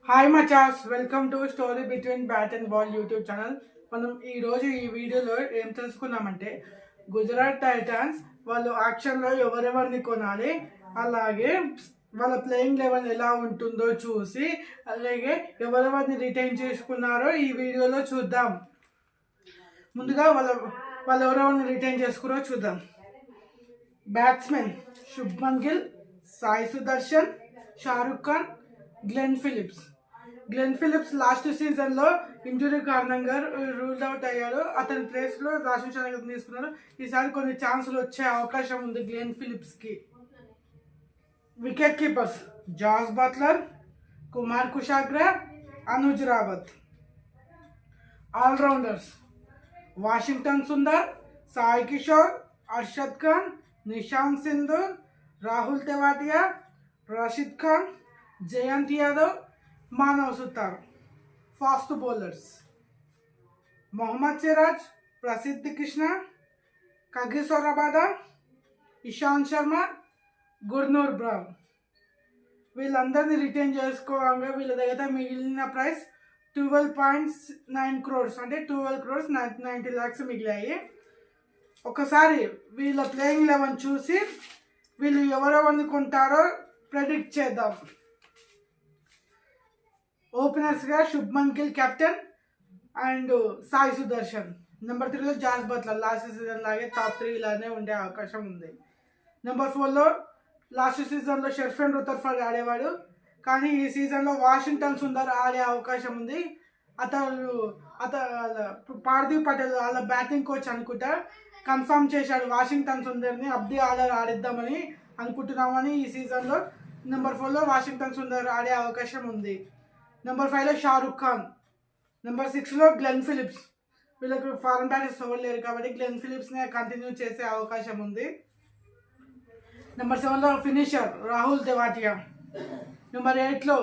Hi మచాస్, welcome to story between bat and ball YouTube channel. మనం ఈరోజు ఈ వీడియోలో ఏం తెలుసుకున్నామంటే గుజరాత్ టైటాన్స్ వాళ్ళు యాక్షన్లో ఎవరెవరిని కొనాలి, అలాగే వాళ్ళ ప్లేయింగ్ లెవెల్ ఎలా ఉంటుందో చూసి అలాగే ఎవరెవరిని రిటైన్ చేసుకున్నారో ఈ వీడియోలో చూద్దాం. ముందుగా వాళ్ళు ఎవరెవరిని రిటైన్ చేసుకున్నారో చూద్దాం. Batsmen Shubman Gill, Sai Sudarshan, Shahrukh Khan, Glenn Phillips last సీజన్లో ఇంజురీ కారణంగా రూల్ అవుట్ అయ్యారు. అతని ప్లేస్లో రాషన్ షాని తీసుకున్నారు. ఈసారి కొన్ని ఛాన్సులు వచ్చే అవకాశం ఉంది గ్లెన్ ఫిలిప్స్కి. Wicket keepers Jos Buttler, Kumar Kushagra, Anuj Rawat. Allrounders Washington Sundar, Sai Kishore, Arshad Khan, Nishant Sindhu, Rahul Tewatia, Rashid Khan, Jayant Yadav, Manav Suthar. Fast bowlers Mohammed Siraj, Prasidh Krishna, Kagiso Rabada, Ishant Sharma, Gurnoor Brar. వీళ్ళందరినీ రిటైన్ చేసుకోగా వీళ్ళ దగ్గర మిగిలిన ప్రైస్ 12.9 crores, అంటే 12 crores 90 lakhs మిగిలాయి. ఒకసారి వీళ్ళ ప్లేయింగ్ లెవెన్ చూసి వీళ్ళు ఎవరెవరిని కొంటారో ప్రెడిక్ట్ చేద్దాం. ఓపెనర్స్గా Shubman Gill captain and Sai Sudharsan. Number 3లో జాస్ బట్లర్, లాస్ట్ సీజన్ లాగే టాప్ 3 ఇలానే ఉండే అవకాశం ఉంది. నెంబర్ 4లో లాస్ట్ సీజన్లో షెర్ఫెన్ రుతర్ఫర్డ్ ఆడేవాడు, కానీ ఈ సీజన్లో వాషింగ్టన్ సుందర్ ఆడే అవకాశం ఉంది. అతను పార్థివ్ పటేల్ వాళ్ళ బ్యాటింగ్ కోచ్ అనుకుంటా కన్ఫర్మ్ చేశాడు వాషింగ్టన్ సుందర్ని అబ్ది ఆర్డర్ ఆడిద్దామని అనుకుంటున్నామని. ఈ సీజన్లో నెంబర్ 4లో వాషింగ్టన్ సుందర్ ఆడే అవకాశం ఉంది. నెంబర్ 5లో షారుఖ్ ఖాన్. నెంబర్ 6లో గ్లెన్ ఫిలిప్స్. వీళ్ళకి ఫారెన్ బ్యాటర్స్ ఎవరు లేరు కాబట్టి గ్లెన్ ఫిలిప్స్నే కంటిన్యూ చేసే అవకాశం ఉంది. నెంబర్ 7లో ఫినిషర్ రాహుల్ తెవాటియా. నెంబర్ 8లో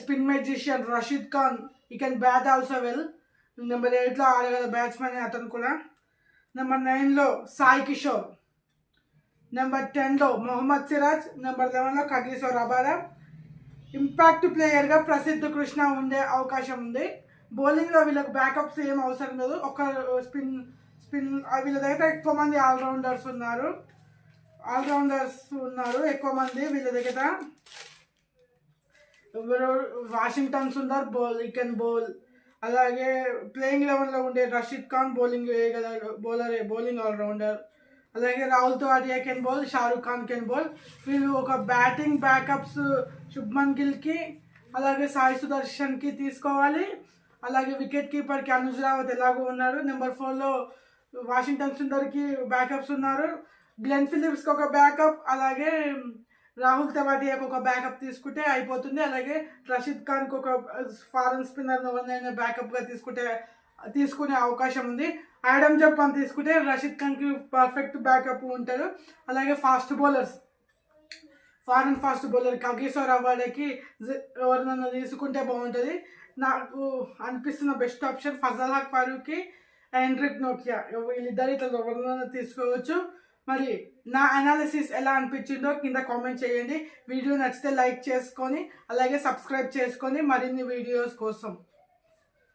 spin magician Rashid Khan. He can bat also well. Number 8లో ఆడగల బ్యాట్స్మెన్ అతను కూడా. నెంబర్ 9లో సాయి కిషోర్. నెంబర్ 10లో మొహమ్మద్ సిరాజ్. నెంబర్ 11లో కగిసోర్ రబాదా. ఇంపాక్ట్ ప్లేయర్గా ప్రసిద్ధ కృష్ణ ఉండే అవకాశం ఉంది. బౌలింగ్లో వీళ్ళకి బ్యాకప్స్ ఏం అవసరం లేదు. ఒక స్పిన్ వీళ్ళ దగ్గర ఎక్కువ మంది ఆల్రౌండర్స్ ఉన్నారు ఎక్కువ మంది వీళ్ళ దగ్గర. వాషింగ్టన్ సుందర్ ఈ కెన్ బౌల్. అలాగే ప్లేయింగ్ లెవెన్లో ఉండే రషీద్ ఖాన్ బౌలింగ్ వేయగలరు, బౌలింగ్ ఆల్రౌండర్. అలాగే Rahul Tewatia can bowl, Shahrukh Khan can bowl. వీళ్ళు ఒక బ్యాటింగ్ బ్యాకప్స్ శుభ్మన్ గిల్కి అలాగే సాయి సుదర్శన్కి తీసుకోవాలి. అలాగే వికెట్ కీపర్కి అనుజ్ రావత్ ఎలాగో ఉన్నారు. నెంబర్ 4లో వాషింగ్టన్ సుందర్కి బ్యాకప్స్ ఉన్నారు. గ్లెన్ ఫిలిప్స్కి ఒక బ్యాకప్, అలాగే రాహుల్ తెవాటియాకి ఒక బ్యాకప్ తీసుకుంటే అయిపోతుంది. అలాగే రషీద్ ఖాన్కి ఒక ఫారెన్ స్పిన్నర్ ఎవరినైనా బ్యాకప్గా తీసుకునే అవకాశం ఉంది. ఆడమ్ జంపాన్ తీసుకుంటే రషీద్ ఖాన్కి పర్ఫెక్ట్ బ్యాకప్ ఉంటారు. అలాగే ఫాస్ట్ బౌలర్ కగిసోర్ రబాదాకి ఎవరినైనా తీసుకుంటే బాగుంటుంది. నాకు అనిపిస్తున్న బెస్ట్ ఆప్షన్ ఫజల్ హక్ ఫారూక్కి, హెన్రిక్ నోకియా. వీళ్ళిద్దరు ఇట్లా ఎవరినైనా తీసుకోవచ్చు. మరి నా అనాలిసిస్ ఎలా అనిపించిందో కింద కామెంట్ చేయండి. వీడియో నచ్చితే లైక్ చేసుకొని అలాగే సబ్స్క్రైబ్ చేసుకొని మరిన్ని వీడియోస్ కోసం.